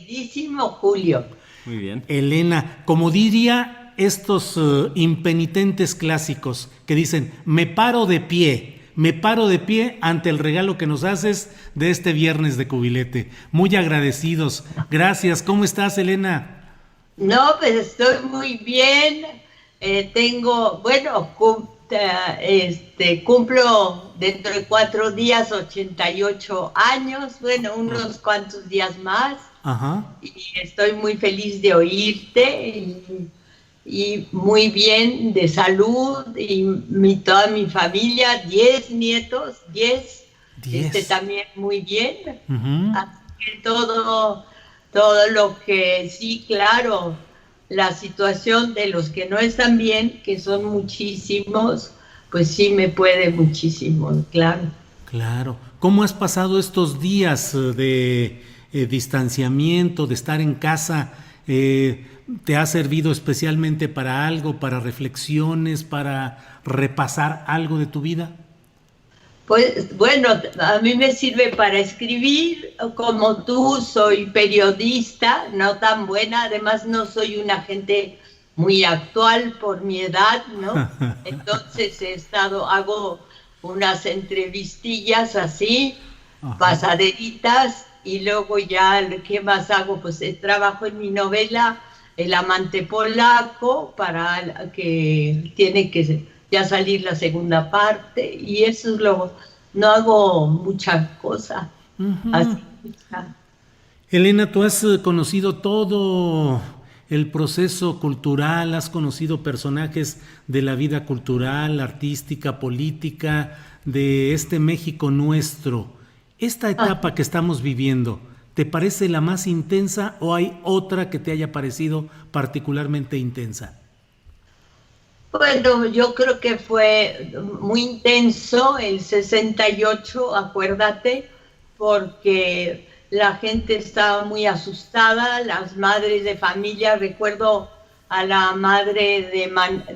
queridísimo Julio. Muy bien. Elena, como diría estos impenitentes clásicos que dicen, me paro de pie ante el regalo que nos haces de este viernes de cubilete. Muy agradecidos. Gracias. ¿Cómo estás, Elena? No, pues estoy muy bien. Cumplo dentro de 4 días 88 años, bueno, unos cuantos días más. Ajá. Y estoy muy feliz de oírte y muy bien de salud y toda mi familia, 10 nietos, 10. También muy bien. Así que todo lo que sí, claro, la situación de los que no están bien, que son muchísimos, pues sí me puede muchísimo, claro. Claro. ¿Cómo has pasado estos días de distanciamiento, de estar en casa? ¿Te ha servido especialmente para algo, para reflexiones, para repasar algo de tu vida? Pues bueno, a mí me sirve para escribir. Como tú, soy periodista, no tan buena, además no soy una gente muy actual por mi edad, ¿no? Entonces hago unas entrevistillas así, pasaderitas, y luego ya, ¿qué más hago? Pues trabajo en mi novela El amante polaco, para que tiene que ya salir la segunda parte, y eso es no hago mucha cosa. Así. Elena, tú has conocido todo el proceso cultural, has conocido personajes de la vida cultural, artística, política, de este México nuestro. Esta etapa que estamos viviendo, ¿te parece la más intensa o hay otra que te haya parecido particularmente intensa? Bueno, yo creo que fue muy intenso el 68, acuérdate, porque la gente estaba muy asustada, las madres de familia, recuerdo a la madre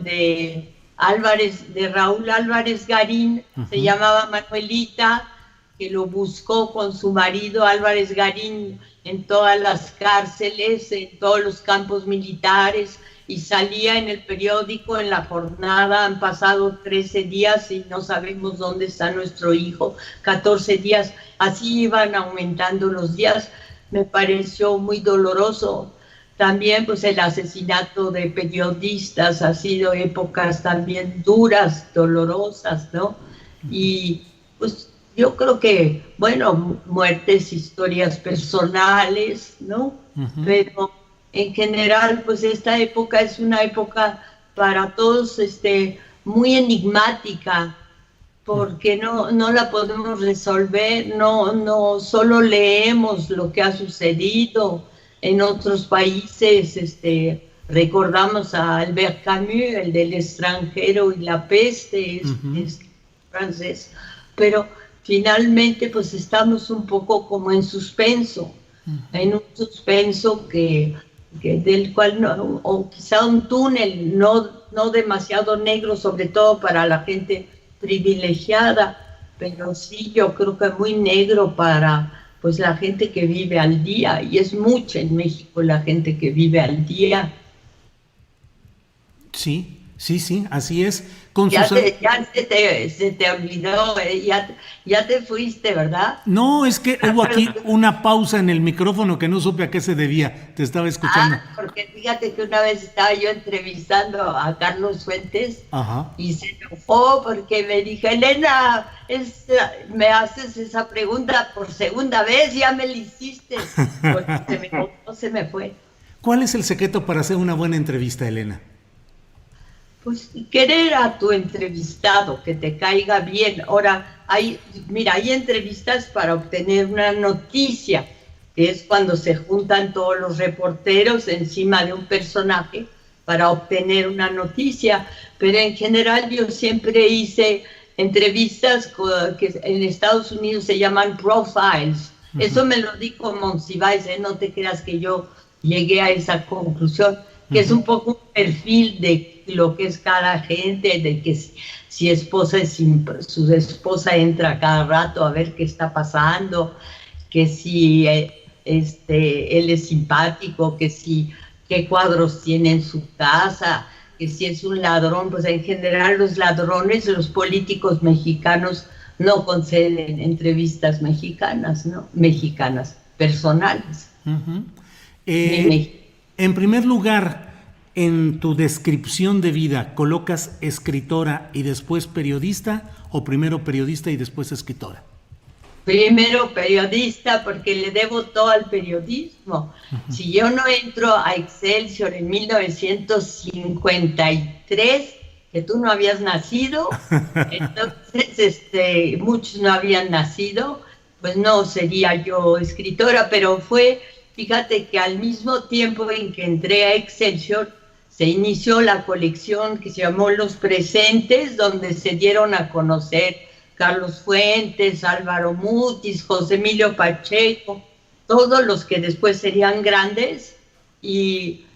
de Álvarez, de Raúl Álvarez Garín, se llamaba Manuelita, que lo buscó con su marido Álvarez Garín en todas las cárceles, en todos los campos militares, y salía en el periódico en la jornada, han pasado 13 días y no sabemos dónde está nuestro hijo, 14 días, así iban aumentando los días. Me pareció muy doloroso. También pues el asesinato de periodistas ha sido épocas también duras, dolorosas, ¿no? Y pues yo creo que, bueno, muertes, historias personales, ¿no? Pero en general, pues esta época es una época para todos muy enigmática, porque no la podemos resolver, no solo leemos lo que ha sucedido en otros países, recordamos a Albert Camus, el del extranjero y la peste, es francés, pero finalmente pues estamos un poco como en suspenso, en un suspenso del cual o quizá un túnel no demasiado negro, sobre todo para la gente privilegiada, pero sí yo creo que muy negro para pues la gente que vive al día, y es mucha en México la gente que vive al día. Sí, así es. Ya se te olvidó, ya te fuiste, ¿verdad? No, es que hubo aquí una pausa en el micrófono que no supe a qué se debía. Te estaba escuchando. Porque fíjate que una vez estaba yo entrevistando a Carlos Fuentes. Ajá. Y se enojó porque me dijo, Elena, me haces esa pregunta por segunda vez, ya me la hiciste. Porque se me fue. ¿Cuál es el secreto para hacer una buena entrevista, Elena? Pues querer a tu entrevistado, que te caiga bien. Ahora, hay entrevistas para obtener una noticia, que es cuando se juntan todos los reporteros encima de un personaje para obtener una noticia, pero en general yo siempre hice entrevistas que en Estados Unidos se llaman profiles. Eso me lo dijo Monsiváis, no te creas que yo llegué a esa conclusión, que es un poco un perfil de lo que es cada gente, de que si su esposa entra cada rato a ver qué está pasando, que si él es simpático, que si, qué cuadros tiene en su casa, que si es un ladrón. Pues en general los ladrones, los políticos mexicanos no conceden entrevistas mexicanas, ¿no? Mexicanas, personales. Uh-huh. En primer lugar, en tu descripción de vida, ¿colocas escritora y después periodista o primero periodista y después escritora? Primero periodista, porque le debo todo al periodismo. Uh-huh. Si yo no entro a Excelsior en 1953, que tú no habías nacido, entonces muchos no habían nacido, pues no sería yo escritora, pero fíjate que al mismo tiempo en que entré a Excelsior, se inició la colección que se llamó Los Presentes, donde se dieron a conocer Carlos Fuentes, Álvaro Mutis, José Emilio Pacheco, todos los que después serían grandes, y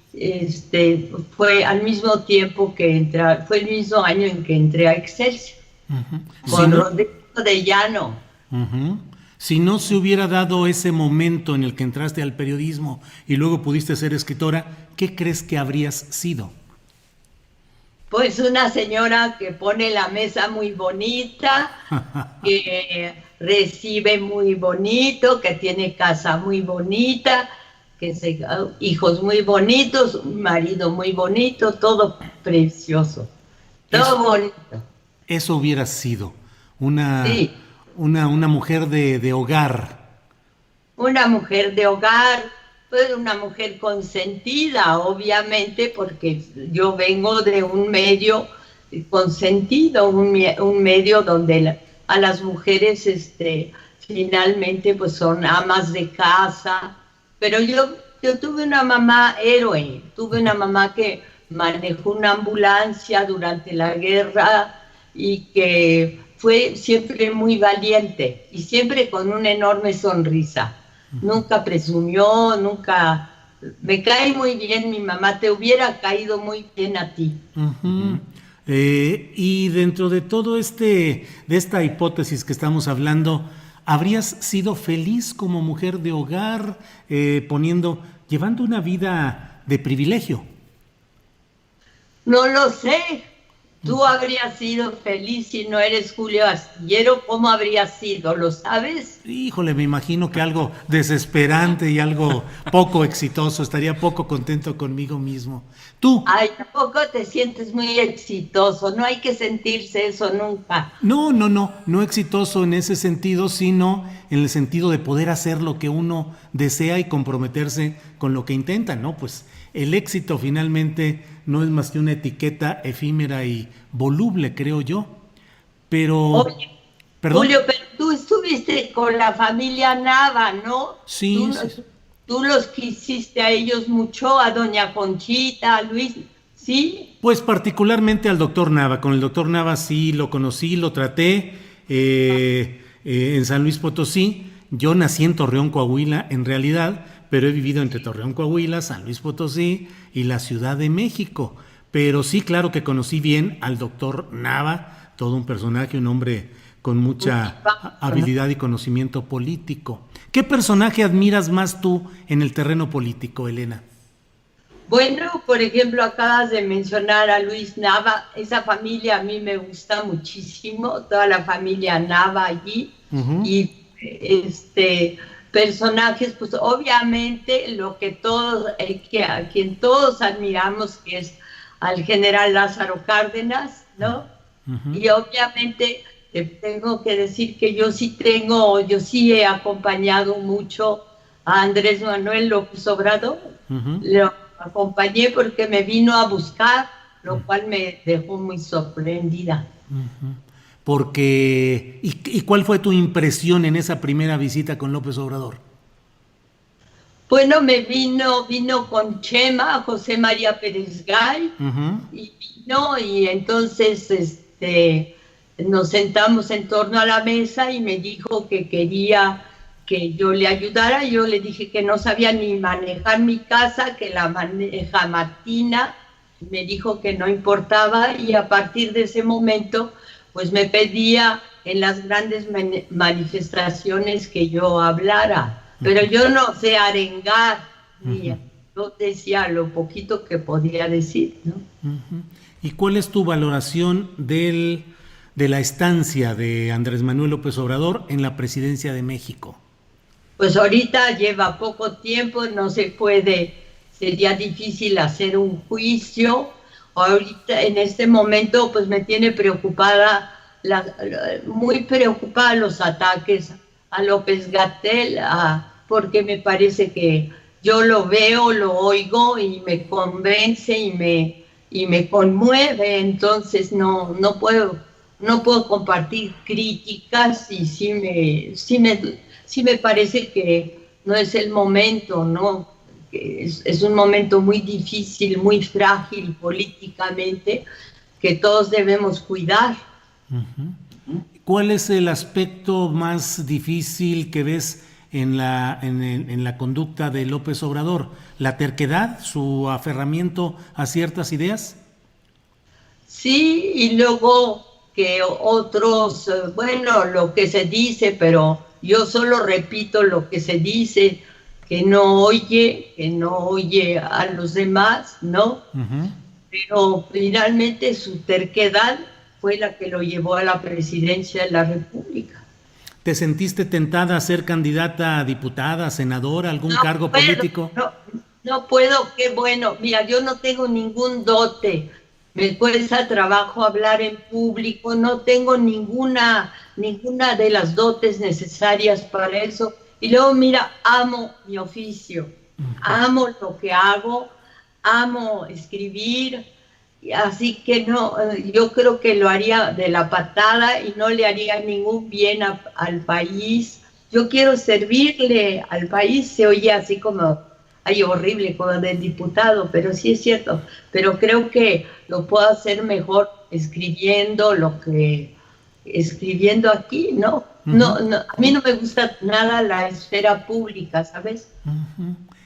fue al mismo tiempo fue el mismo año en que entré a Excelsior, uh-huh. Con Rodrigo de Llano. Uh-huh. Si no se hubiera dado ese momento en el que entraste al periodismo y luego pudiste ser escritora, ¿qué crees que habrías sido? Pues una señora que pone la mesa muy bonita, que recibe muy bonito, que tiene casa muy bonita, hijos muy bonitos, un marido muy bonito, todo precioso, todo bonito. Eso hubiera sido sí. una mujer de hogar. Una mujer de hogar, pues una mujer consentida, obviamente, porque yo vengo de un medio consentido, un medio donde a las mujeres finalmente pues son amas de casa. Pero yo tuve una mamá héroe, tuve una mamá que manejó una ambulancia durante la guerra y que fue siempre muy valiente y siempre con una enorme sonrisa. Nunca presumió, nunca... Me cae muy bien mi mamá, te hubiera caído muy bien a ti. Uh-huh. Y dentro de todo de esta hipótesis que estamos hablando, ¿habrías sido feliz como mujer de hogar, llevando una vida de privilegio? No lo sé. Tú habrías sido feliz si no eres Julio Astillero. ¿Cómo habrías sido? ¿Lo sabes? Híjole, me imagino que algo desesperante y algo poco exitoso. Estaría poco contento conmigo mismo. ¿Tú? Ay, tampoco te sientes muy exitoso. No hay que sentirse eso nunca. No exitoso en ese sentido, sino en el sentido de poder hacer lo que uno desea y comprometerse con lo que intenta, ¿no? Pues el éxito finalmente no es más que una etiqueta efímera y voluble, creo yo. Pero... Oye, ¿perdón? Julio, pero tú estuviste con la familia Nava, ¿no? Sí. Tú los quisiste a ellos mucho, a doña Conchita, a Luis, ¿sí? Pues particularmente al doctor Nava. Con el doctor Nava sí lo conocí, lo traté en San Luis Potosí. Yo nací en Torreón, Coahuila, en realidad, pero he vivido entre Torreón, Coahuila, San Luis Potosí y la Ciudad de México. Pero sí, claro que conocí bien al doctor Nava, todo un personaje, un hombre con mucha habilidad y conocimiento político. ¿Qué personaje admiras más tú en el terreno político, Elena? Bueno, por ejemplo, acabas de mencionar a Luis Nava. Esa familia a mí me gusta muchísimo, toda la familia Nava allí. Uh-huh. Y personajes, pues obviamente lo que a quien todos admiramos, que es al general Lázaro Cárdenas, ¿no? Uh-huh. Y obviamente te tengo que decir que yo sí he acompañado mucho a Andrés Manuel López Obrador. Uh-huh. Lo acompañé porque me vino a buscar, lo cual me dejó muy sorprendida. Uh-huh. Porque, ¿y cuál fue tu impresión en esa primera visita con López Obrador? Bueno, vino con Chema, José María Pérez Gay, uh-huh. y entonces nos sentamos en torno a la mesa y me dijo que quería que yo le ayudara. Yo le dije que no sabía ni manejar mi casa, que la maneja Martina. Me dijo que no importaba, y a partir de ese momento pues me pedía en las grandes manifestaciones que yo hablara. pero yo no sé arengar, yo decía lo poquito que podía decir, ¿no? ¿Y cuál es tu valoración de la estancia de Andrés Manuel López Obrador en la presidencia de México? Pues ahorita lleva poco tiempo, no se puede, sería difícil hacer un juicio. Ahorita, en este momento, pues me tiene preocupada, muy preocupada los ataques a López-Gatell, porque me parece que yo lo veo, lo oigo y me convence y me conmueve, entonces no puedo compartir críticas y sí me parece que no es el momento, ¿no? Que es un momento muy difícil, muy frágil políticamente, que todos debemos cuidar. ¿Cuál es el aspecto más difícil que ves en la conducta de López Obrador? ¿La terquedad, su aferramiento a ciertas ideas? Sí, y luego que otros, bueno, lo que se dice, pero yo solo repito lo que se dice, que no oye a los demás, ¿no? Pero finalmente su terquedad fue la que lo llevó a la presidencia de la República. ¿Te sentiste tentada a ser candidata a diputada, senadora, algún cargo político? No puedo, qué bueno. Mira, yo no tengo ningún dote. Me cuesta trabajo hablar en público, no tengo ninguna de las dotes necesarias para eso. Y luego, mira, amo mi oficio, amo lo que hago, amo escribir, así que no, yo creo que lo haría de la patada y no le haría ningún bien al país. Yo quiero servirle al país, se oye así como, ay, horrible, como del diputado, pero sí es cierto, pero creo que lo puedo hacer mejor escribiendo escribiendo aquí, ¿no? No, a mí no me gusta nada la esfera pública, ¿sabes?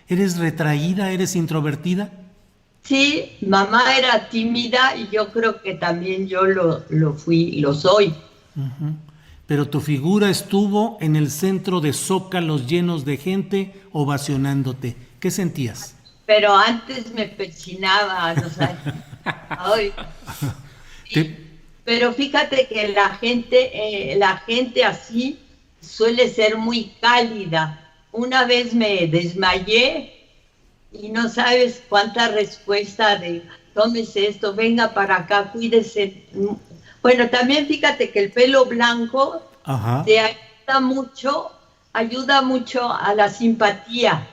¿Eres retraída, eres introvertida? Sí, mamá era tímida y yo creo que también yo lo fui, lo soy. Pero tu figura estuvo en el centro de zócalos llenos de gente ovacionándote. ¿Qué sentías? Pero antes me persinaba, no sé. Ay, sí. Pero fíjate que la gente así suele ser muy cálida. Una vez me desmayé y no sabes cuánta respuesta de tómese esto, venga para acá, cuídese. Bueno, también fíjate que el pelo blanco te ayuda mucho a la simpatía.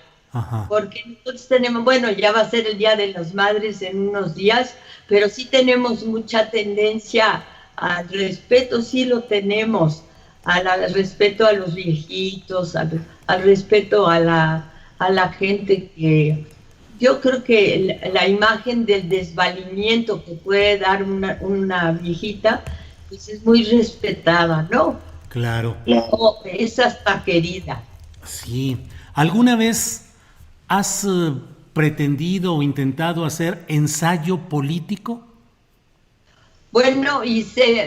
Porque nosotros tenemos, bueno, ya va a ser el Día de las Madres en unos días, pero sí tenemos mucha tendencia al respeto, sí lo tenemos, al respeto a los viejitos, al respeto a la gente que... Yo creo que la imagen del desvalimiento que puede dar una viejita, pues es muy respetada, ¿no? Claro. Es hasta querida. Sí. ¿Alguna vez has pretendido o intentado hacer ensayo político? Bueno,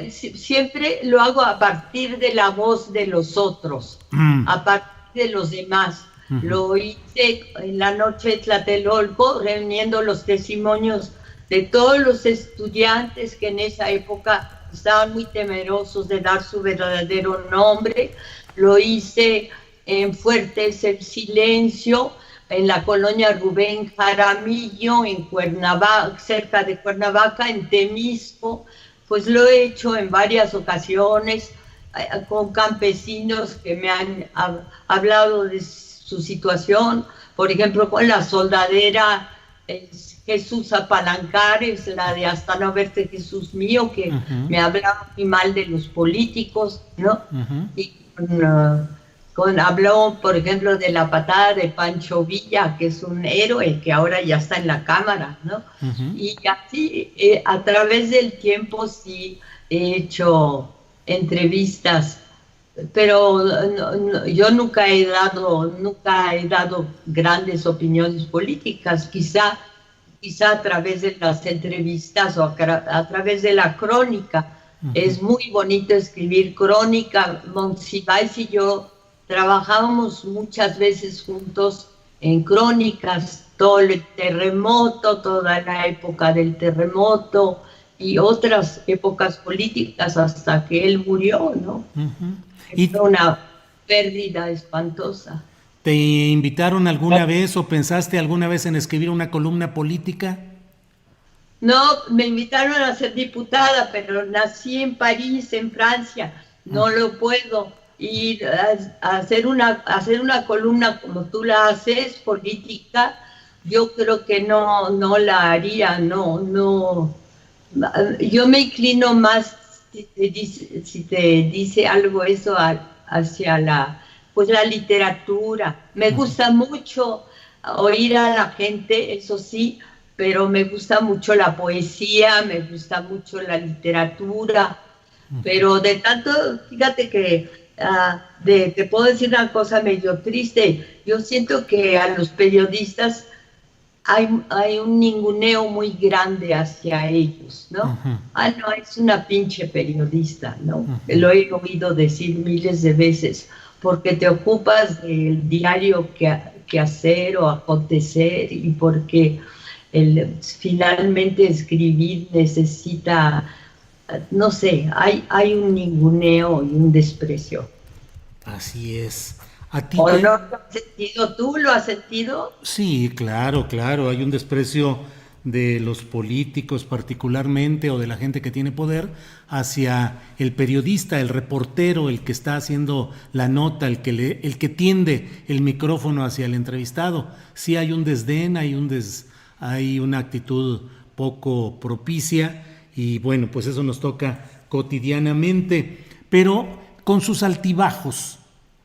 siempre lo hago a partir de la voz de los otros, a partir de los demás. Lo hice en la noche de Tlatelolco, reuniendo los testimonios de todos los estudiantes que en esa época estaban muy temerosos de dar su verdadero nombre. Lo hice en Fuertes el Silencio, en la colonia Rubén Jaramillo, en Cuernavaca, cerca de Cuernavaca, en Temisco. Pues lo he hecho en varias ocasiones con campesinos que me han hablado de su situación, por ejemplo con la soldadera Jesús Apalancares, la de Hasta no verte Jesús mío, que me hablaba muy mal de los políticos, ¿no? Y habló, por ejemplo, de la patada de Pancho Villa, que es un héroe que ahora ya está en la Cámara, ¿no? Y así, a través del tiempo sí he hecho entrevistas, pero yo nunca he dado grandes opiniones políticas, quizá a través de las entrevistas o a través de la crónica. Es muy bonito escribir crónica. Monsiváis y yo trabajábamos muchas veces juntos en crónicas, todo el terremoto, toda la época del terremoto y otras épocas políticas hasta que él murió, ¿no? ¿Y Fue una pérdida espantosa. te invitaron alguna vez o pensaste alguna vez en escribir una columna política? No, me invitaron a ser diputada, pero nací en París, en Francia. No lo puedo ir a hacer una columna como tú la haces, política. Yo creo que no la haría, no. Yo me inclino más, si te dice algo eso, hacia la literatura. Me gusta mucho oír a la gente, eso sí, pero me gusta mucho la poesía, me gusta mucho la literatura, pero de tanto, fíjate que te puedo decir una cosa medio triste. Yo siento que a los periodistas hay un ninguneo muy grande hacia ellos, ¿no? No, es una pinche periodista, ¿no? Lo he oído decir miles de veces, porque te ocupas del diario que hacer o acontecer y porque finalmente escribir necesita, no sé, hay un ninguneo y un desprecio. Así es. ¿A ti ¿O no lo has sentido tú? ¿Lo has sentido? Sí, claro, hay un desprecio de los políticos particularmente o de la gente que tiene poder hacia el periodista, el reportero, el que está haciendo la nota, el que tiende el micrófono hacia el entrevistado. Sí hay un desdén, hay una actitud poco propicia y bueno, pues eso nos toca cotidianamente, pero con sus altibajos.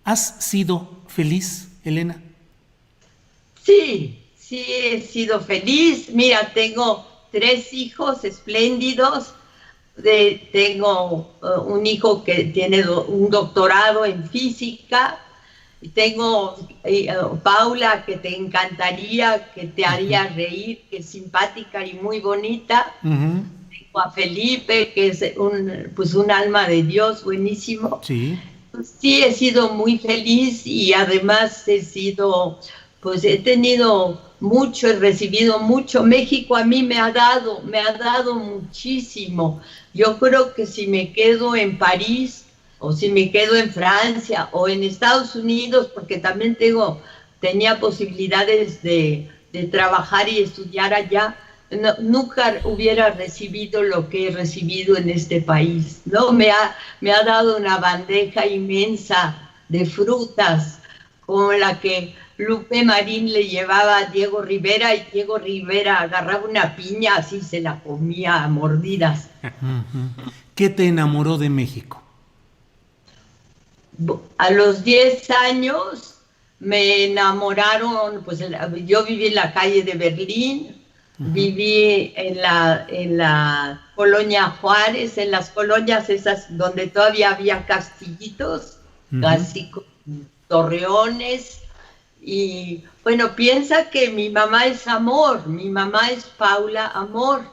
¿Has sido feliz, Elena? Sí, he sido feliz. Mira, tengo 3 hijos espléndidos. Tengo un hijo que tiene un doctorado en física. Tengo Paula, que te encantaría, que te haría reír, que es simpática y muy bonita. Tengo a Felipe, que es un alma de Dios, buenísimo. Sí. Sí, he sido muy feliz y además he tenido mucho, he recibido mucho. México a mí me ha dado muchísimo. Yo creo que si me quedo en París o si me quedo en Francia o en Estados Unidos, porque también tenía posibilidades de trabajar y estudiar allá, nunca hubiera recibido lo que he recibido en este país, ¿no? Me ha dado una bandeja inmensa de frutas, como la que Lupe Marín le llevaba a Diego Rivera, y Diego Rivera agarraba una piña, así se la comía a mordidas. ¿Qué te enamoró de México? A los 10 años me enamoraron, yo viví en la calle de Berlín. Viví en la colonia Juárez, en las colonias esas donde todavía había castillitos, casi con torreones. Y bueno, piensa que mi mamá es Amor, mi mamá es Paula Amor,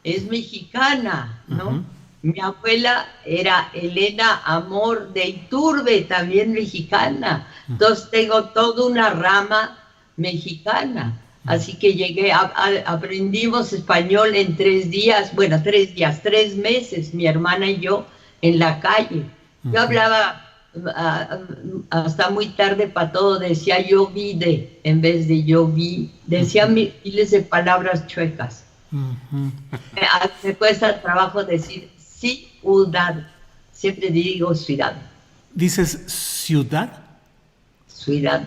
es mexicana, ¿no? Mi abuela era Elena Amor de Iturbe, también mexicana. Entonces tengo toda una rama mexicana. Así que aprendimos español en 3 días, 3 meses, mi hermana y yo, en la calle. Yo hablaba hasta muy tarde para todo, decía yo vide en vez de yo vi, decía miles de palabras chuecas. Me cuesta trabajo decir ciudad, siempre digo ciudad. ¿Dices ciudad? Ciudad.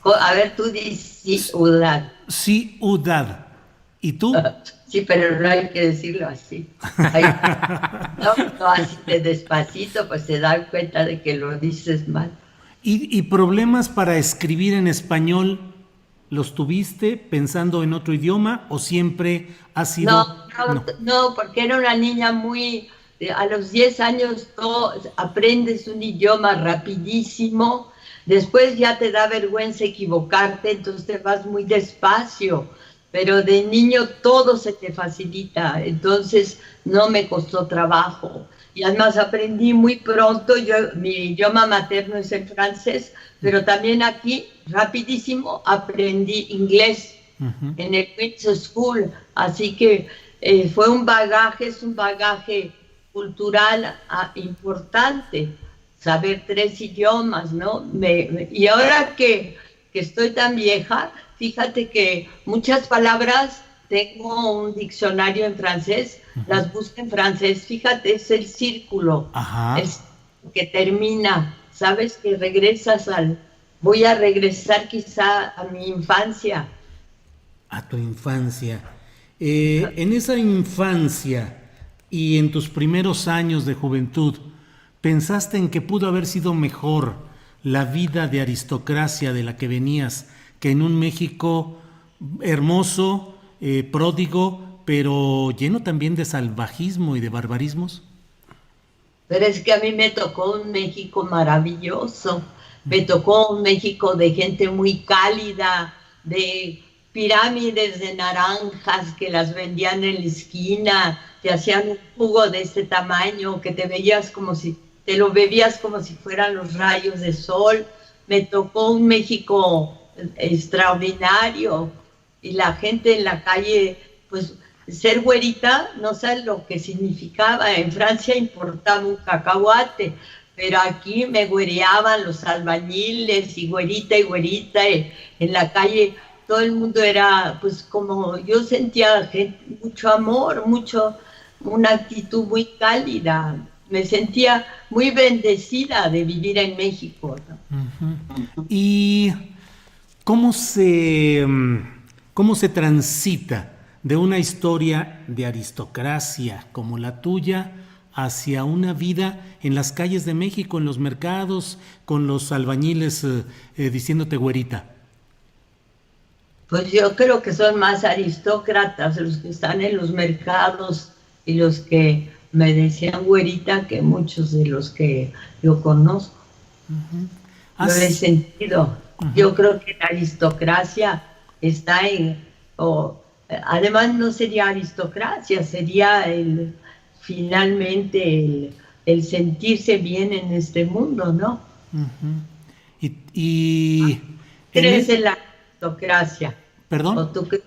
A ver, tú dices ciudad. Ciudad. ¿Y tú? Sí, pero no hay que decirlo así. No así de despacito, pues se dan cuenta de que lo dices mal. ¿Y problemas para escribir en español los tuviste pensando en otro idioma o siempre has sido...? No, porque era una niña a los 10 años aprendes un idioma rapidísimo. Después ya te da vergüenza equivocarte, entonces te vas muy despacio, pero de niño todo se te facilita, entonces no me costó trabajo. y además aprendí muy pronto. Mi idioma materno es el francés, pero también aquí rapidísimo aprendí inglés en el Queen's School, así que fue un bagaje, es un bagaje cultural importante, saber 3 idiomas, ¿no? Y ahora que estoy tan vieja, fíjate que muchas palabras, tengo un diccionario en francés, las busco en francés, fíjate, es el círculo, el círculo que termina, sabes que voy a regresar quizá a mi infancia. A tu infancia. En esa infancia y en tus primeros años de juventud, ¿pensaste en que pudo haber sido mejor la vida de aristocracia de la que venías que en un México hermoso, pródigo, pero lleno también de salvajismo y de barbarismos? Pero es que a mí me tocó un México maravilloso, me tocó un México de gente muy cálida, de pirámides de naranjas que las vendían en la esquina, te hacían un jugo de este tamaño que te lo bebías como si fueran los rayos de sol. Me tocó un México extraordinario y la gente en la calle, pues ser güerita no sabes lo que significaba. En Francia importaba un cacahuate, pero aquí me güereaban los albañiles y güerita, en la calle todo el mundo era, pues como yo sentía mucho amor, una actitud muy cálida. Me sentía muy bendecida de vivir en México, ¿no? ¿Y cómo se transita de una historia de aristocracia como la tuya hacia una vida en las calles de México, en los mercados, con los albañiles diciéndote güerita? Pues yo creo que son más aristócratas los que están en los mercados y los que me decían güerita que muchos de los que yo conozco. Lo he sentido. Yo creo que la aristocracia está además no sería aristocracia, sería finalmente el sentirse bien en este mundo, ¿no? ¿Crees en la aristocracia? ¿Perdón? ¿O tú crees?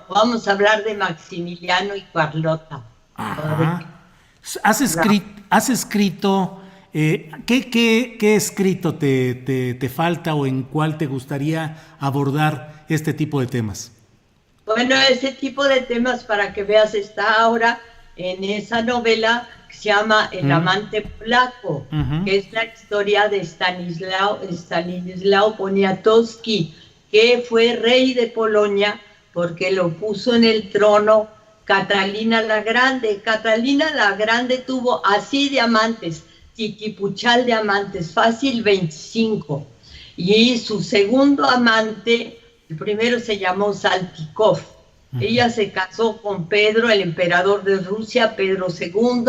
Vamos a hablar de Maximiliano y Carlota. ¿Has escrito ¿qué escrito te falta o en cuál te gustaría abordar este tipo de temas? Bueno, ese tipo de temas, para que veas, está ahora en esa novela que se llama El amante polaco, que es la historia de Stanislao Poniatowski, que fue rey de Polonia porque lo puso en el trono Catalina la Grande. Catalina la Grande tuvo así de amantes, titipuchal de amantes, fácil 25. Y su segundo amante, el primero se llamó Saltykov. Ella se casó con Pedro, el emperador de Rusia, Pedro II.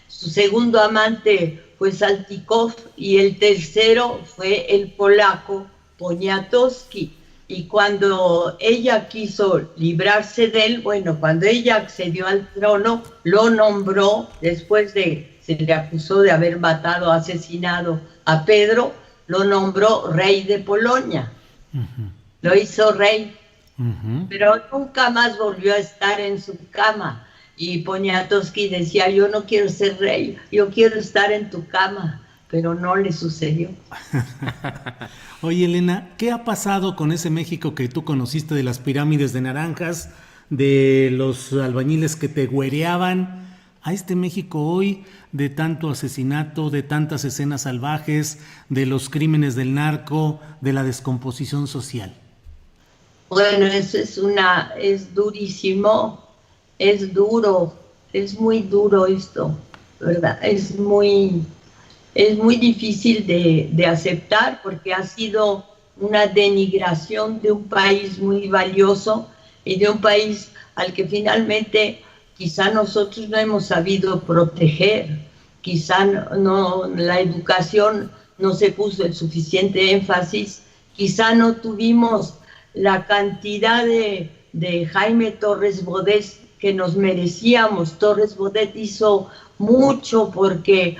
Su segundo amante fue Saltykov y el tercero fue el polaco Poniatowski. Y cuando ella quiso librarse de él, cuando ella accedió al trono, lo nombró, se le acusó de haber asesinado a Pedro, lo nombró rey de Polonia. Lo hizo rey, pero nunca más volvió a estar en su cama. Y Poniatowski decía, yo no quiero ser rey, yo quiero estar en tu cama, pero no le sucedió. Oye, Elena, ¿qué ha pasado con ese México que tú conociste de las pirámides de naranjas, de los albañiles que te güereaban, a este México hoy de tanto asesinato, de tantas escenas salvajes, de los crímenes del narco, de la descomposición social? Bueno, eso es durísimo, es duro, es muy duro esto, ¿verdad? Es muy difícil de aceptar porque ha sido una denigración de un país muy valioso y de un país al que finalmente quizá nosotros no hemos sabido proteger, quizá la educación no se puso el suficiente énfasis, quizá no tuvimos la cantidad de Jaime Torres Bodet que nos merecíamos. Torres Bodet hizo mucho porque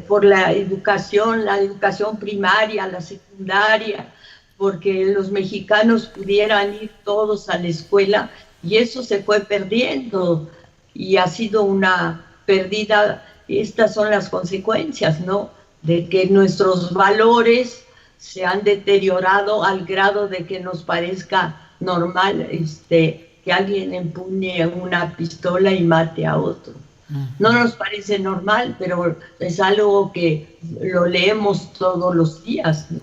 por la educación primaria, la secundaria, porque los mexicanos pudieran ir todos a la escuela, y eso se fue perdiendo y ha sido una pérdida. Estas son las consecuencias, ¿no? De que nuestros valores se han deteriorado al grado de que nos parezca normal que alguien empuñe una pistola y mate a otro. No nos parece normal, pero es algo que lo leemos todos los días, ¿no?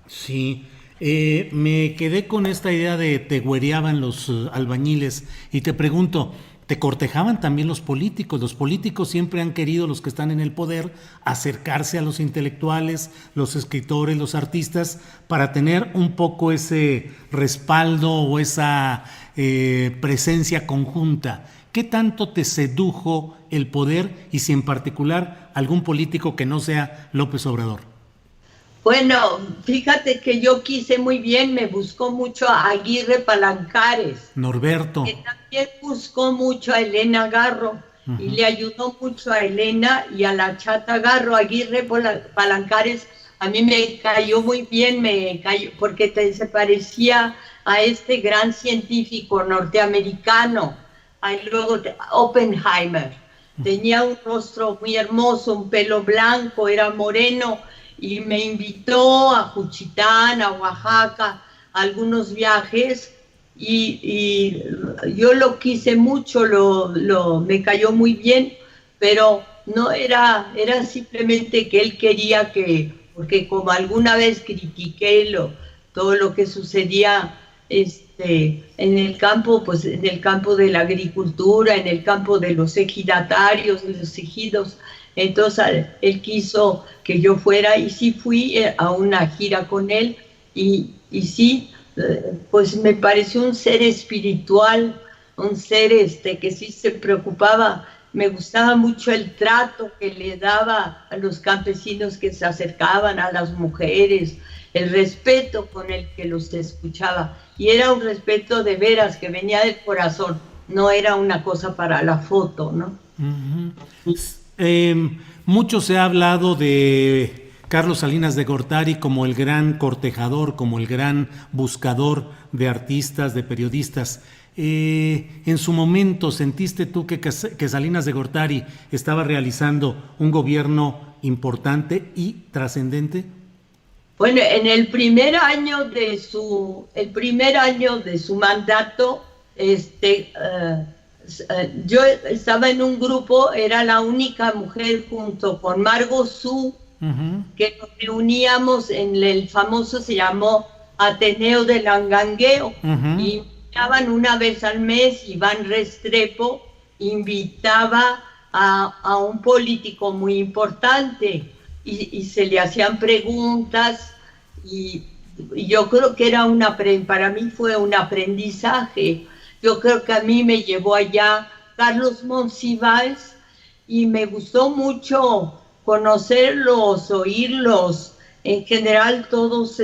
Sí, me quedé con esta idea de te güereaban los albañiles y te pregunto, ¿te cortejaban también los políticos? Los políticos siempre han querido, los que están en el poder, acercarse a los intelectuales, los escritores, los artistas, para tener un poco ese respaldo o esa presencia conjunta. ¿Qué tanto te sedujo el poder y si en particular algún político que no sea López Obrador? Bueno, fíjate que yo quise muy bien, me buscó mucho a Aguirre Palancares. Norberto. Que también buscó mucho a Elena Garro, y le ayudó mucho a Elena y a la Chata Garro. Aguirre Palancares a mí me cayó muy bien, porque se parecía a este gran científico norteamericano, luego Oppenheimer. Tenía un rostro muy hermoso, un pelo blanco, era moreno, y me invitó a Juchitán, a Oaxaca, a algunos viajes, y yo lo quise mucho, me cayó muy bien, pero no era simplemente que él quería porque como alguna vez critiqué todo lo que sucedía en el campo, pues en el campo de la agricultura, en el campo de los ejidatarios, de los ejidos. Entonces él quiso que yo fuera, y sí fui a una gira con él, y sí, pues me pareció un ser espiritual, un ser que sí se preocupaba. Me gustaba mucho el trato que le daba a los campesinos que se acercaban, a las mujeres, el respeto con el que los escuchaba, y era un respeto de veras que venía del corazón, no era una cosa para la foto, ¿no? Mucho se ha hablado de Carlos Salinas de Gortari como el gran cortejador, como el gran buscador de artistas, de periodistas. En su momento, ¿sentiste tú que Salinas de Gortari estaba realizando un gobierno importante y trascendente? Bueno, en el primer año de su mandato, yo estaba en un grupo, era la única mujer junto con Margot Su, que nos reuníamos en el famoso, se llamó Ateneo del Angangueo, y invitaban una vez al mes. Iván Restrepo invitaba a un político muy importante, y se le hacían preguntas, y yo creo que para mí fue un aprendizaje. Yo creo que a mí me llevó allá Carlos Monsiváis, y me gustó mucho conocerlos, oírlos, en general todos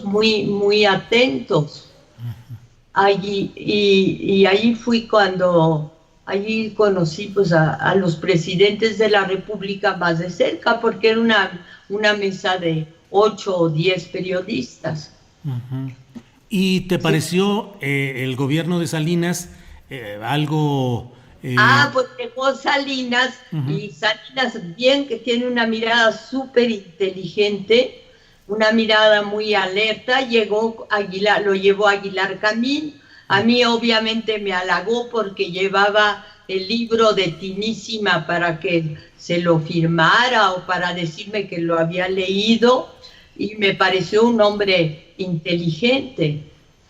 muy, muy atentos. Allí, y allí fui allí conocí pues a los presidentes de la República más de cerca, porque era una mesa de 8 o 10 periodistas. ¿Y te pareció el gobierno de Salinas algo...? Pues llegó Salinas, y Salinas bien que tiene una mirada súper inteligente, una mirada muy alerta. Lo llevó Aguilar Camín. A mí obviamente me halagó porque llevaba el libro de Tinísima para que se lo firmara o para decirme que lo había leído, y me pareció un hombre inteligente.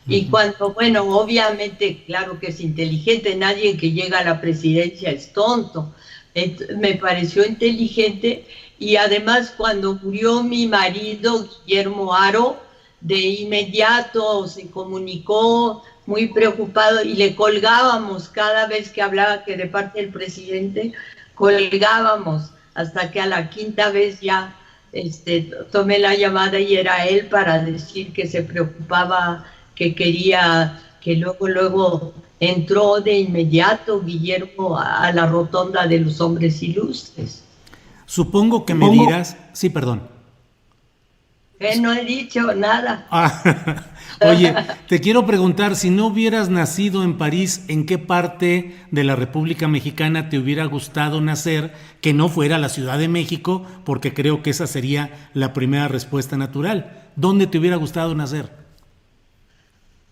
Y bueno, obviamente, claro que es inteligente, nadie que llega a la presidencia es tonto. Me pareció inteligente, y además cuando murió mi marido, Guillermo Haro, de inmediato se comunicó muy preocupado, y le colgábamos cada vez que hablaba que de parte del presidente, colgábamos, hasta que a la quinta vez ya tomé la llamada, y era él para decir que se preocupaba, que quería que luego entró de inmediato Guillermo a la rotonda de los hombres ilustres. Supongo que me dirás, sí, perdón. No he dicho nada. Oye, te quiero preguntar, si no hubieras nacido en París, ¿en qué parte de la República Mexicana te hubiera gustado nacer que no fuera la Ciudad de México? Porque creo que esa sería la primera respuesta natural. ¿Dónde te hubiera gustado nacer?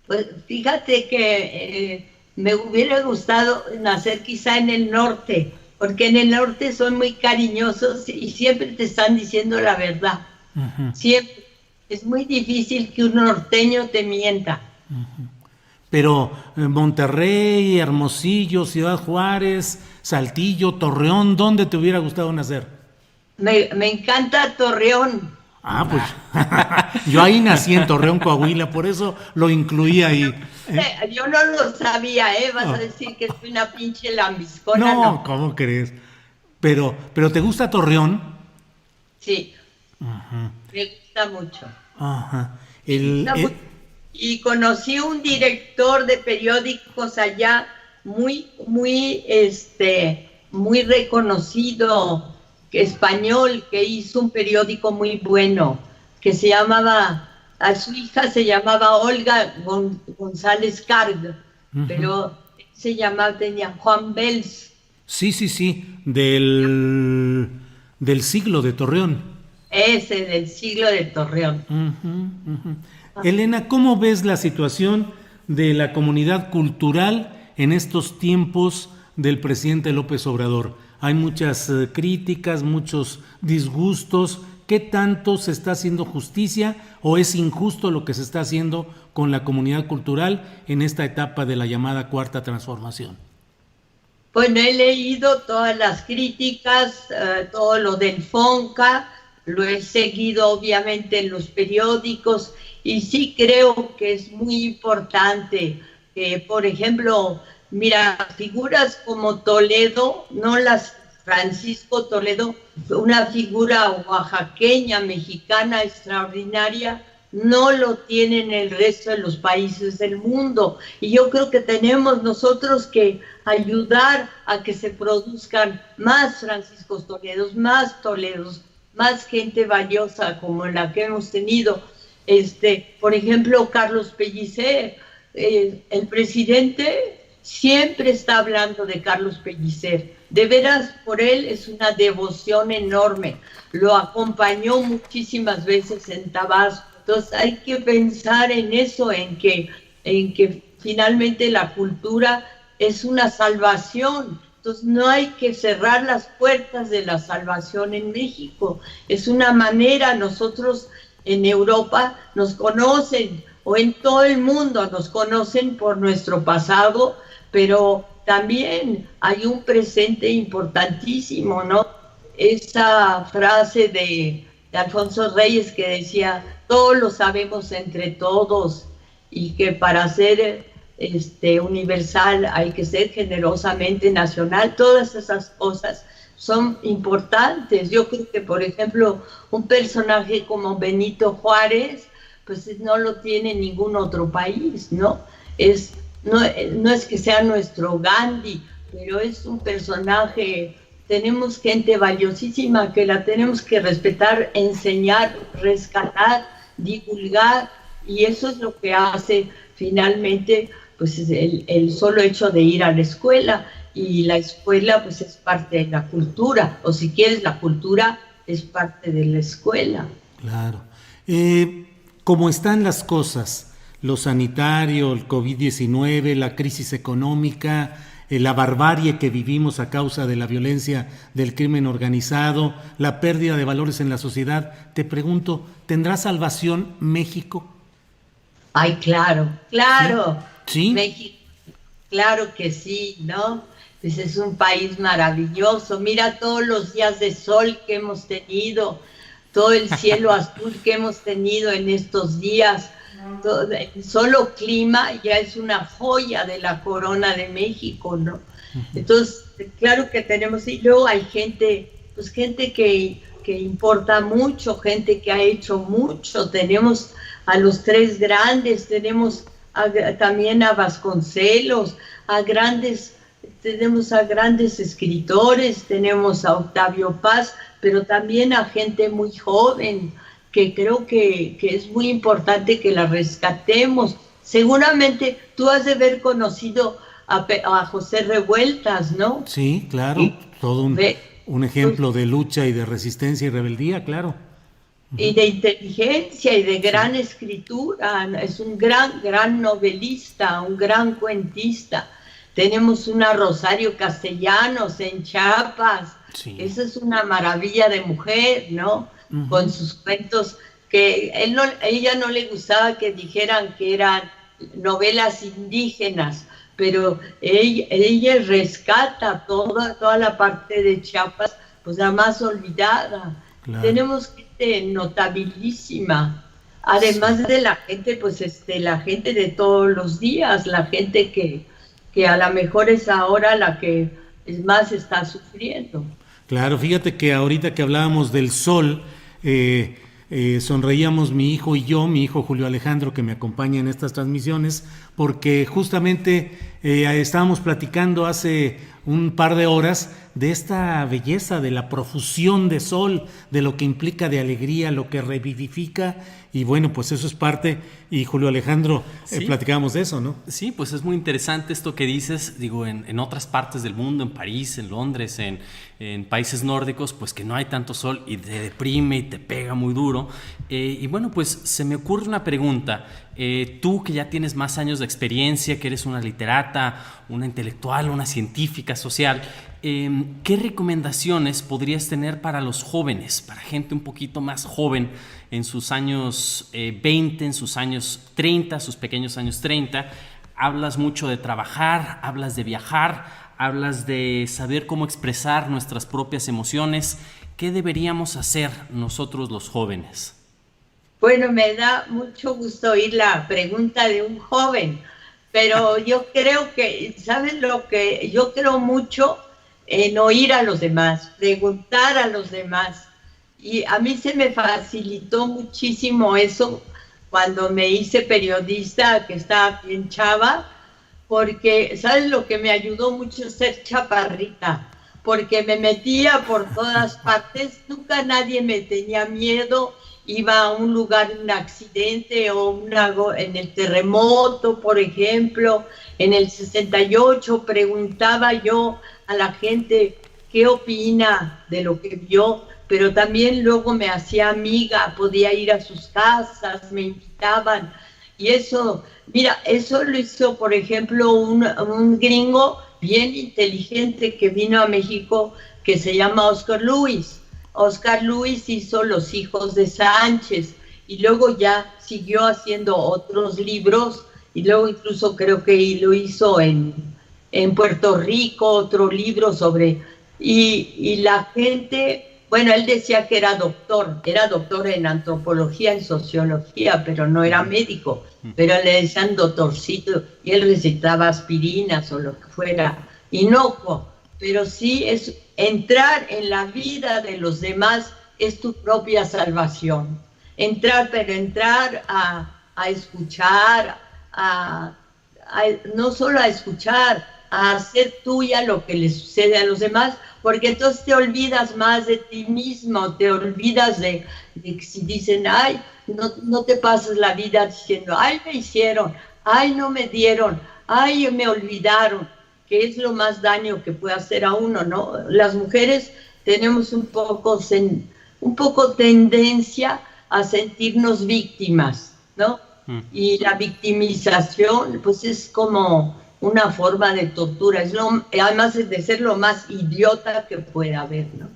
Pues fíjate que me hubiera gustado nacer quizá en el norte, porque en el norte son muy cariñosos y siempre te están diciendo la verdad. Uh-huh. Siempre. Es muy difícil que un norteño te mienta. Uh-huh. Pero Monterrey, Hermosillo, Ciudad Juárez, Saltillo, Torreón, ¿dónde te hubiera gustado nacer? Me encanta Torreón. Pues yo ahí nací en Torreón, Coahuila, por eso lo incluí ahí. Yo no lo sabía, vas a decir que soy una pinche lambiscona. No, ¿cómo crees? Pero ¿te gusta Torreón? Sí. Uh-huh. Me gusta mucho. Ajá. Y conocí un director de periódicos allá muy reconocido, español, que hizo un periódico muy bueno, que se llamaba, a su hija se llamaba Olga González Card, uh-huh. Pero tenía Juan Bels. Sí, del siglo de Torreón. Ese del siglo de Torreón. Uh-huh, uh-huh. Elena, ¿cómo ves la situación de la comunidad cultural en estos tiempos del presidente López Obrador? Hay muchas críticas, muchos disgustos. ¿Qué tanto se está haciendo justicia o es injusto lo que se está haciendo con la comunidad cultural en esta etapa de la llamada Cuarta Transformación? Bueno, he leído todas las críticas, todo lo del FONCA, lo he seguido obviamente en los periódicos y sí creo que es muy importante que, por ejemplo, mira, figuras como Toledo, Francisco Toledo, una figura oaxaqueña, mexicana extraordinaria, no lo tienen el resto de los países del mundo. Y yo creo que tenemos nosotros que ayudar a que se produzcan más Franciscos Toledos, más gente valiosa como la que hemos tenido. Por ejemplo, Carlos Pellicer, el presidente siempre está hablando de Carlos Pellicer. De veras, por él es una devoción enorme. Lo acompañó muchísimas veces en Tabasco. Entonces hay que pensar en eso, en que finalmente la cultura es una salvación. Entonces no hay que cerrar las puertas de la salvación en México. Es una manera, nosotros en Europa nos conocen, o en todo el mundo nos conocen por nuestro pasado, pero también hay un presente importantísimo, ¿no? Esa frase de Alfonso Reyes que decía, todos lo sabemos entre todos, y que para ser universal hay que ser generosamente nacional. Todas esas cosas son importantes. Yo creo que, por ejemplo, un personaje como Benito Juárez, pues no lo tiene ningún otro país, ¿no? No es que sea nuestro Gandhi, pero es un personaje. Tenemos gente valiosísima que la tenemos que respetar, enseñar, rescatar, divulgar, y eso es lo que hace finalmente pues el solo hecho de ir a la escuela, y la escuela pues es parte de la cultura, o si quieres la cultura es parte de la escuela. Claro. ¿Cómo están las cosas? Lo sanitario, el COVID-19, la crisis económica, la barbarie que vivimos a causa de la violencia del crimen organizado, la pérdida de valores en la sociedad. Te pregunto, ¿tendrá salvación México? Ay, claro. ¿Sí? México, claro que sí, ¿no? Pues es un país maravilloso. Mira todos los días de sol que hemos tenido, todo el cielo azul que hemos tenido en estos días. Todo, el solo clima ya es una joya de la corona de México, ¿no? Entonces, claro que tenemos, y luego hay gente que importa mucho, gente que ha hecho mucho. Tenemos a los tres grandes, tenemos también a Vasconcelos, tenemos a grandes escritores, tenemos a Octavio Paz, pero también a gente muy joven, que creo que es muy importante que la rescatemos. Seguramente tú has de haber conocido a José Revueltas, ¿no? Sí, claro, todo un ejemplo de lucha y de resistencia y rebeldía, claro. Y de inteligencia y de gran escritura, es un gran novelista, un gran cuentista. Tenemos una Rosario Castellanos en Chiapas, esa es una maravilla de mujer, ¿no? Con sus cuentos que ella no le gustaba que dijeran que eran novelas indígenas, pero ella rescata toda la parte de Chiapas, pues la más olvidada. Claro. Tenemos gente notabilísima, además de la gente, pues la gente de todos los días, la gente que a lo mejor es ahora la que más está sufriendo. Claro, fíjate que ahorita que hablábamos del sol, sonreíamos mi hijo y yo, mi hijo Julio Alejandro, que me acompaña en estas transmisiones, porque justamente estábamos platicando hace un par de horas de esta belleza, de la profusión de sol, de lo que implica de alegría, lo que revivifica, y bueno, pues eso es parte, y Julio Alejandro, ¿sí? Platicábamos de eso, ¿no? Sí, pues es muy interesante esto que dices, digo, en otras partes del mundo, en París, en Londres, en países nórdicos, pues que no hay tanto sol y te deprime y te pega muy duro, y bueno, pues se me ocurre una pregunta. Tú que ya tienes más años de experiencia, que eres una literata, una intelectual, una científica social, ¿qué recomendaciones podrías tener para los jóvenes, para gente un poquito más joven en sus años 20, en sus años 30, sus pequeños años 30? Hablas mucho de trabajar, hablas de viajar, hablas de saber cómo expresar nuestras propias emociones. ¿Qué deberíamos hacer nosotros los jóvenes? Bueno, me da mucho gusto oír la pregunta de un joven, pero yo creo que, ¿sabes lo que? Yo creo mucho en oír a los demás, preguntar a los demás. Y a mí se me facilitó muchísimo eso cuando me hice periodista, que estaba bien chava, porque, ¿sabes lo que me ayudó mucho? Ser chaparrita, porque me metía por todas partes, nunca nadie me tenía miedo. Iba a un lugar, un accidente o en el terremoto, por ejemplo, en el 68, preguntaba yo a la gente qué opina de lo que vio, pero también luego me hacía amiga, podía ir a sus casas, me invitaban. Y eso, mira, eso lo hizo, por ejemplo, un gringo bien inteligente que vino a México, que se llama Oscar Lewis. Oscar Lewis hizo Los hijos de Sánchez y luego ya siguió haciendo otros libros y luego incluso creo que lo hizo en Puerto Rico, otro libro sobre... Y la gente, bueno, él decía que era doctor en antropología, en sociología, pero no era médico, pero le decían doctorcito y él recetaba aspirinas o lo que fuera, inocuo, pero sí es... Entrar en la vida de los demás es tu propia salvación. Entrar a escuchar, no solo a escuchar, a hacer tuya lo que le sucede a los demás, porque entonces te olvidas más de ti mismo, te olvidas de que si dicen, ay, no te pases la vida diciendo, ay, me hicieron, ay, no me dieron, ay, me olvidaron, que es lo más daño que puede hacer a uno, ¿no? Las mujeres tenemos un poco tendencia a sentirnos víctimas, ¿no? Y la victimización, pues es como una forma de tortura, además de ser lo más idiota que pueda haber, ¿no?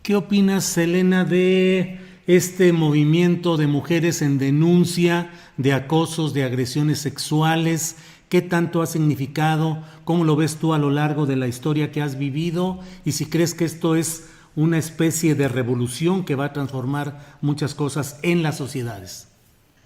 ¿Qué opinas, Elena, de este movimiento de mujeres en denuncia de acosos, de agresiones sexuales? ¿Qué tanto ha significado? ¿Cómo lo ves tú a lo largo de la historia que has vivido? Y si crees que esto es una especie de revolución que va a transformar muchas cosas en las sociedades.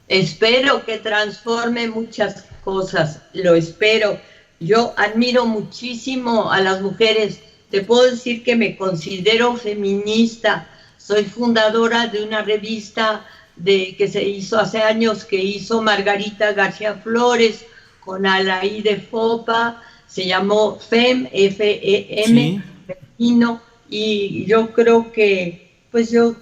Espero que transforme muchas cosas, lo espero. Yo admiro muchísimo a las mujeres. Te puedo decir que me considero feminista. Soy fundadora de una revista que se hizo hace años, que hizo Margarita García Flores con Alaí de Fopa, se llamó FEM, F-E-M, femenino, y yo creo que, pues yo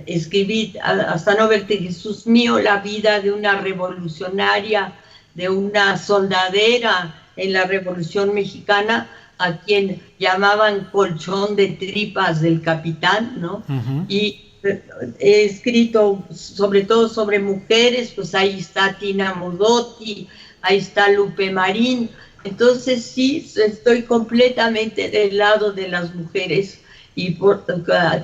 escribí Hasta no verte Jesús mío, la vida de una revolucionaria, de una soldadera en la Revolución Mexicana, a quien llamaban colchón de tripas del capitán, ¿no? Y he escrito sobre todo sobre mujeres, pues ahí está Tina Modotti, ahí está Lupe Marín. Entonces sí, estoy completamente del lado de las mujeres y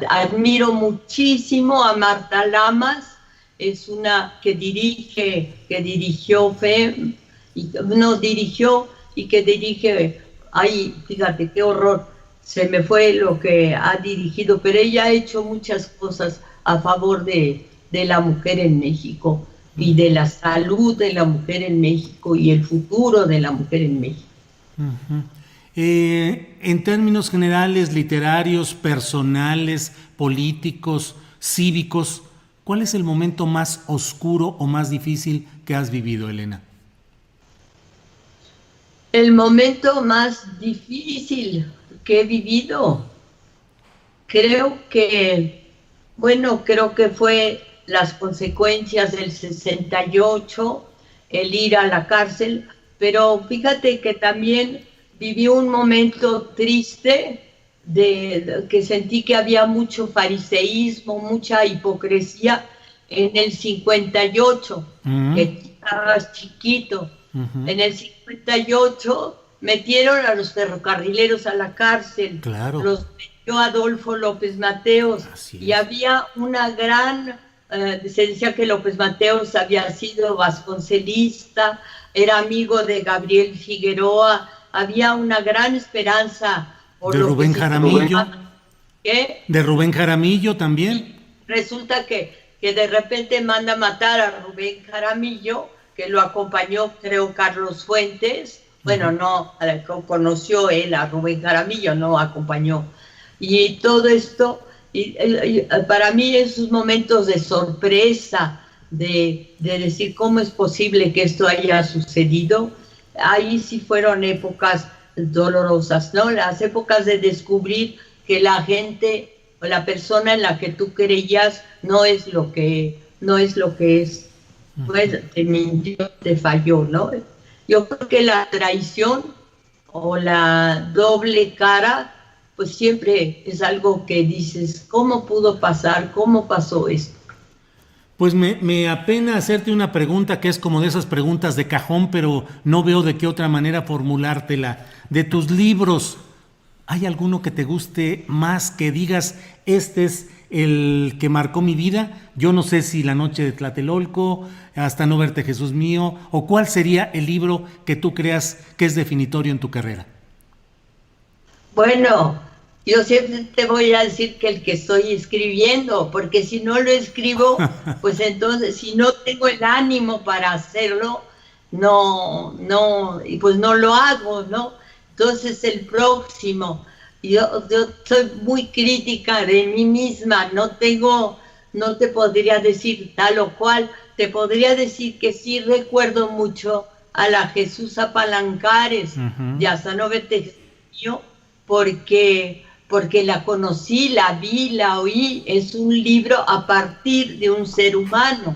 admiro muchísimo a Marta Lamas, es una que dirigió FEM, y que dirige, ay, fíjate qué horror, se me fue lo que ha dirigido, pero ella ha hecho muchas cosas a favor de la mujer en México y de la salud de la mujer en México y el futuro de la mujer en México. En términos generales, literarios, personales, políticos, cívicos, ¿cuál es el momento más oscuro o más difícil que has vivido, Elena? El momento más difícil que he vivido, creo que fue las consecuencias del 68, el ir a la cárcel, pero fíjate que también viví un momento triste que sentí que había mucho fariseísmo, mucha hipocresía en el 58, que estabas chiquito. En el 58 metieron a los ferrocarrileros a la cárcel, los metió Adolfo López Mateos, y había una gran, se decía que López Mateos había sido vasconcelista, era amigo de Gabriel Figueroa, había una gran esperanza por de Rubén Jaramillo. ¿Qué? De Rubén Jaramillo también. Y resulta que de repente manda matar a Rubén Jaramillo, que lo acompañó, creo, Carlos Fuentes. Bueno, no conoció él a Rubén Jaramillo, no acompañó. Y todo esto, para mí esos momentos de sorpresa, de decir cómo es posible que esto haya sucedido, ahí sí fueron épocas dolorosas, ¿no? Las épocas de descubrir que la gente o la persona en la que tú creías no es lo que es. Pues te mintió, te falló, ¿no? Yo creo que la traición o la doble cara, pues siempre es algo que dices, ¿cómo pudo pasar? ¿Cómo pasó esto? Pues me apena hacerte una pregunta que es como de esas preguntas de cajón, pero no veo de qué otra manera formulártela. De tus libros, ¿hay alguno que te guste más, que digas, este es el que marcó mi vida? Yo no sé si La noche de Tlatelolco, Hasta no verte Jesús mío, o cuál sería el libro que tú creas que es definitorio en tu carrera. Bueno, yo siempre te voy a decir que el que estoy escribiendo, porque si no lo escribo, pues entonces, si no tengo el ánimo para hacerlo, y pues no lo hago, ¿no? Entonces el próximo, yo soy muy crítica de mí misma, no te podría decir tal o cual, te podría decir que sí recuerdo mucho a la Jesús Apalancares, de Hasta no verte Jesús mío, porque la conocí, la vi, la oí, es un libro a partir de un ser humano,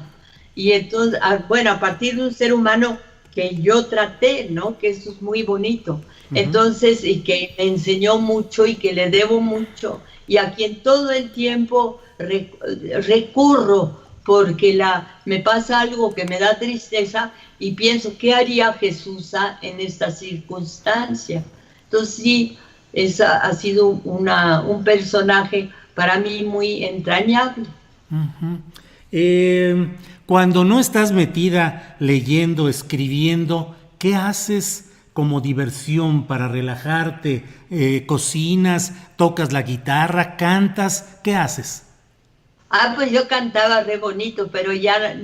y entonces, a partir de un ser humano que yo traté, ¿no? Que eso es muy bonito. Entonces, y que me enseñó mucho y que le debo mucho, y a quien todo el tiempo recurro, porque me pasa algo que me da tristeza y pienso, ¿qué haría Jesús en esta circunstancia? Entonces sí, esa ha sido un personaje para mí muy entrañable. Cuando no estás metida leyendo, escribiendo, ¿qué haces como diversión para relajarte? ¿Cocinas? ¿Tocas la guitarra? ¿Cantas? ¿Qué haces? Pues yo cantaba re bonito, pero ya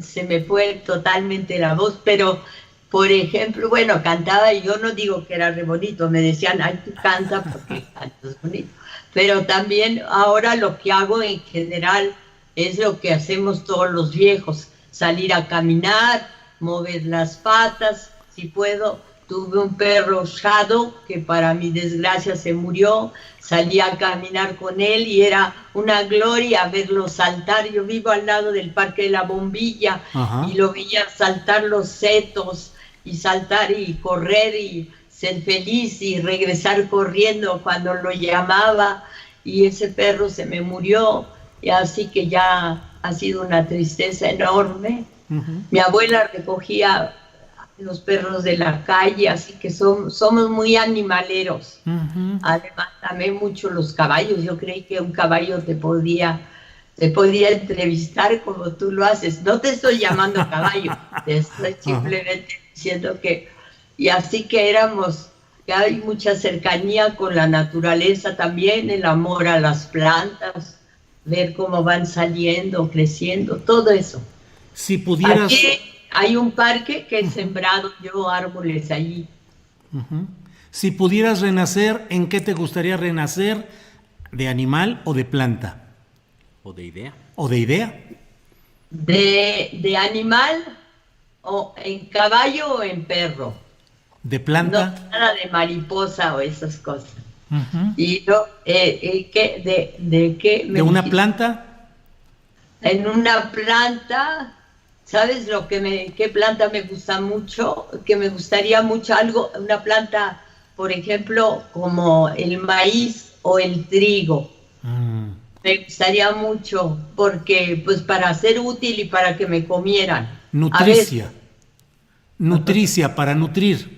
se me fue totalmente la voz, pero por ejemplo, bueno, cantaba y yo no digo que era re bonito, me decían, ay, tú cantas porque cantas bonito, pero también ahora lo que hago en general es lo que hacemos todos los viejos, salir a caminar, mover las patas, si puedo. Tuve un perro Shadow que para mi desgracia se murió, salí a caminar con él y era una gloria verlo saltar. Yo vivo al lado del Parque de la Bombilla. Ajá. Y lo veía saltar los setos y saltar y correr y ser feliz y regresar corriendo cuando lo llamaba, y ese perro se me murió, y así que ya ha sido una tristeza enorme. Mi abuela recogía los perros de la calle, así que somos muy animaleros. Además, amé mucho los caballos. Yo creí que un caballo te podía entrevistar como tú lo haces. No te estoy llamando caballo, te estoy simplemente diciendo que... Y así que que hay mucha cercanía con la naturaleza también, el amor a las plantas, ver cómo van saliendo, creciendo, todo eso. Si pudieras... Aquí hay un parque que he sembrado yo árboles allí. Si pudieras renacer, ¿en qué te gustaría renacer? ¿De animal o de planta? ¿O de idea? ¿O de idea? De animal, o en caballo o en perro. ¿De planta? No, nada de mariposa o esas cosas. Y yo, ¿de qué? ¿De una planta? En una planta... ¿Sabes qué planta me gusta mucho? Que me gustaría mucho una planta, por ejemplo, como el maíz o el trigo. Me gustaría mucho, porque pues para ser útil y para que me comieran. Nutricia. Nutricia, para nutrir.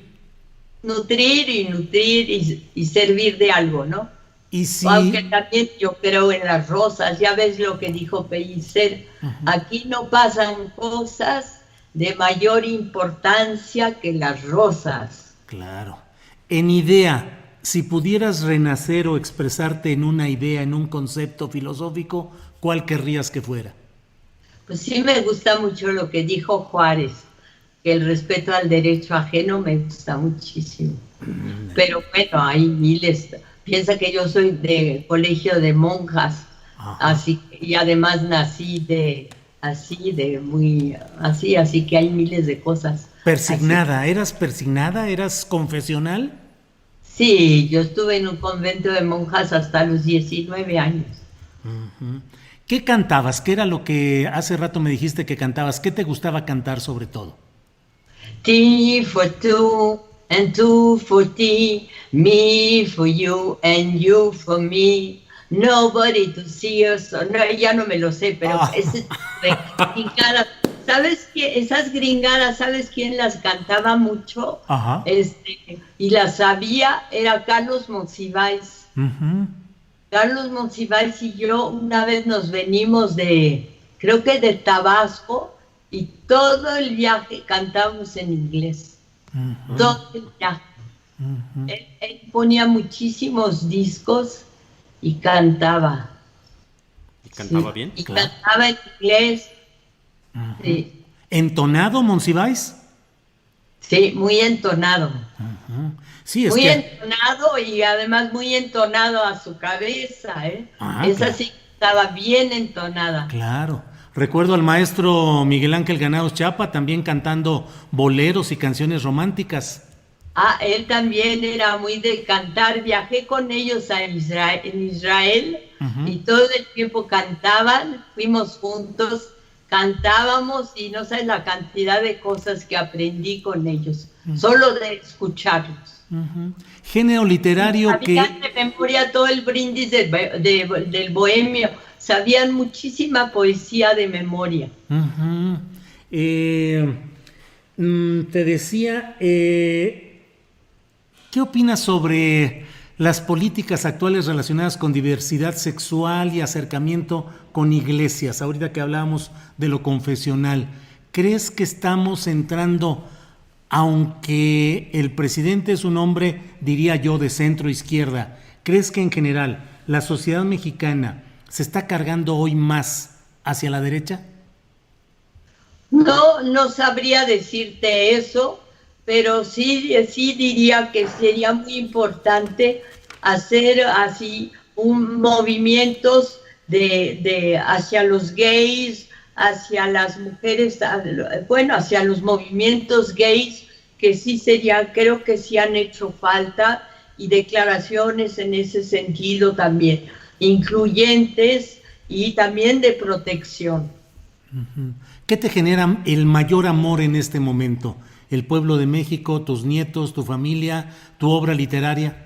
Nutrir y servir de algo, ¿no? Y si... Aunque también yo creo en las rosas, ya ves lo que dijo Pellicer, aquí no pasan cosas de mayor importancia que las rosas. Claro. En idea, si pudieras renacer o expresarte en una idea, en un concepto filosófico, ¿cuál querrías que fuera? Pues sí, me gusta mucho lo que dijo Juárez, que el respeto al derecho ajeno me gusta muchísimo. Pero bueno, hay miles... Piensa que yo soy de colegio de monjas, así, y además nací así que hay miles de cosas. ¿Persignada? ¿Eras persignada? ¿Eras confesional? Sí, yo estuve en un convento de monjas hasta los 19 años. ¿Qué cantabas? ¿Qué era lo que hace rato me dijiste que cantabas? ¿Qué te gustaba cantar sobre todo? T for two. And two for thee, me for you, and you for me. Nobody to see us. No, ya no me lo sé, pero ese gringadas. ¿Sabes qué? Esas gringadas, ¿sabes quién las cantaba mucho? Y las sabía, era Carlos Monsiváis. Carlos Monsiváis y yo una vez nos venimos creo que de Tabasco, y todo el viaje cantamos en inglés. Todo el viaje. Él ponía muchísimos discos y cantaba. ¿Y cantaba bien? Y cantaba en inglés. Sí. ¿Entonado, Monsiváis? Sí, muy entonado. Sí, es muy entonado, y además muy entonado a su cabeza, Esa sí estaba bien entonada. Claro. Recuerdo al maestro Miguel Ángel Granados Chapa también cantando boleros y canciones románticas. Él también era muy de cantar. Viajé con ellos en Israel y todo el tiempo cantaban. Fuimos juntos, cantábamos, y no sabes la cantidad de cosas que aprendí con ellos, solo de escucharlos. Género literario sabían de memoria todo el brindis del bohemio. Sabían muchísima poesía de memoria. Te decía, ¿qué opinas sobre las políticas actuales relacionadas con diversidad sexual y acercamiento con iglesias? Ahorita que hablábamos de lo confesional, ¿crees que estamos entrando, aunque el presidente es un hombre, diría yo, de centro izquierda, ¿crees que en general la sociedad mexicana se está cargando hoy más hacia la derecha? No sabría decirte eso, pero sí diría que sería muy importante hacer así movimientos hacia los gays, hacia las mujeres, bueno, hacia los movimientos gays, que sí creo que sí han hecho falta, y declaraciones en ese sentido también, incluyentes y también de protección. ¿Qué te genera el mayor amor en este momento? ¿El pueblo de México, tus nietos, tu familia, tu obra literaria?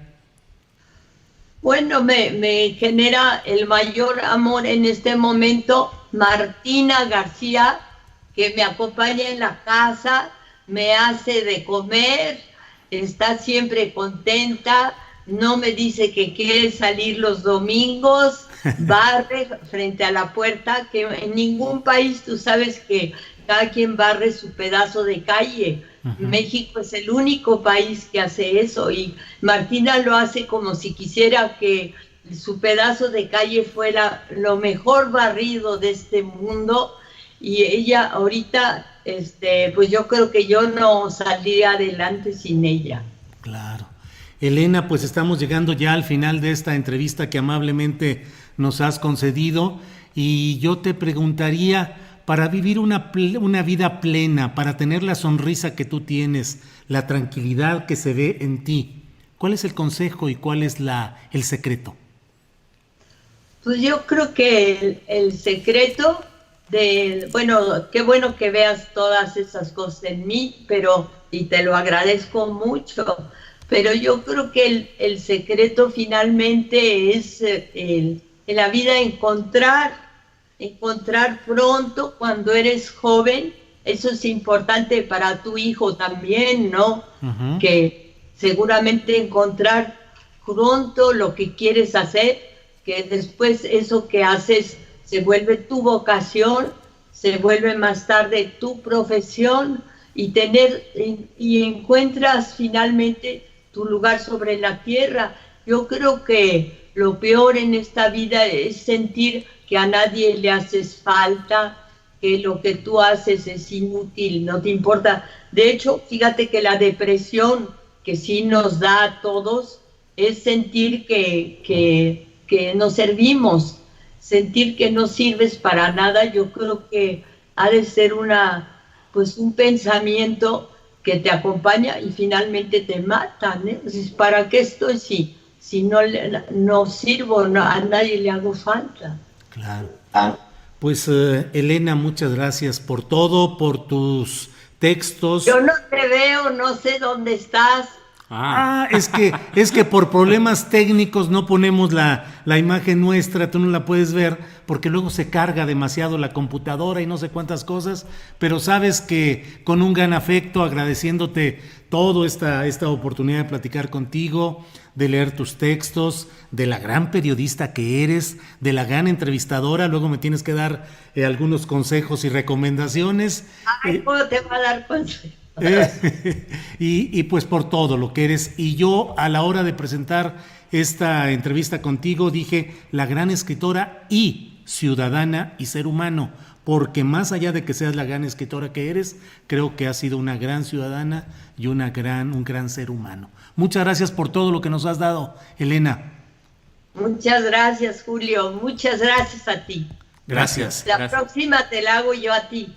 Bueno, me genera el mayor amor en este momento Martina García, que me acompaña en la casa, me hace de comer, está siempre contenta, no me dice que quiere salir los domingos, barre frente a la puerta, que en ningún país tú sabes que cada quien barre su pedazo de calle. Uh-huh. México es el único país que hace eso, y Martina lo hace como si quisiera que su pedazo de calle fuera lo mejor barrido de este mundo, y ella ahorita, pues yo creo que yo no saldría adelante sin ella. Claro. Elena, pues estamos llegando ya al final de esta entrevista que amablemente nos has concedido, y yo te preguntaría, para vivir una vida plena, para tener la sonrisa que tú tienes, la tranquilidad que se ve en ti, ¿cuál es el consejo y cuál es el secreto? Pues yo creo que el secreto bueno, qué bueno que veas todas esas cosas en mí, y te lo agradezco mucho, pero yo creo que el secreto finalmente es en la vida encontrar pronto cuando eres joven. Eso es importante para tu hijo también, ¿no? Uh-huh. Que seguramente encontrar pronto lo que quieres hacer, que después eso que haces se vuelve tu vocación, se vuelve más tarde tu profesión, y encuentras finalmente tu lugar sobre la tierra. Yo creo que lo peor en esta vida es sentir que a nadie le haces falta, que lo que tú haces es inútil, no te importa. De hecho, fíjate que la depresión que sí nos da a todos es sentir que no servimos, sentir que no sirves para nada. Yo creo que ha de ser un pensamiento que te acompaña y finalmente te matan, ¿eh? Entonces, ¿para qué estoy si no sirvo, a nadie le hago falta? Claro. Pues Elena, muchas gracias por todo, por tus textos. Yo no te veo, no sé dónde estás. Es que por problemas técnicos no ponemos la imagen nuestra, tú no la puedes ver porque luego se carga demasiado la computadora y no sé cuántas cosas, pero sabes que con un gran afecto, agradeciéndote toda esta oportunidad de platicar contigo, de leer tus textos, de la gran periodista que eres, de la gran entrevistadora. Luego me tienes que dar algunos consejos y recomendaciones. ¿Cómo te va a dar consejos? Y pues por todo lo que eres. Y yo, a la hora de presentar esta entrevista contigo, dije la gran escritora y ciudadana y ser humano, porque más allá de que seas la gran escritora que eres, creo que has sido una gran ciudadana y un gran ser humano. Muchas gracias por todo lo que nos has dado, Elena. Muchas gracias, Julio. Muchas gracias a ti. Gracias. La próxima te la hago yo a ti.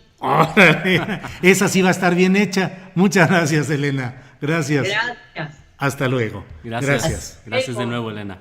Esa sí va a estar bien hecha. Muchas gracias, Elena. Gracias. Gracias. Hasta luego. Gracias de nuevo, Elena.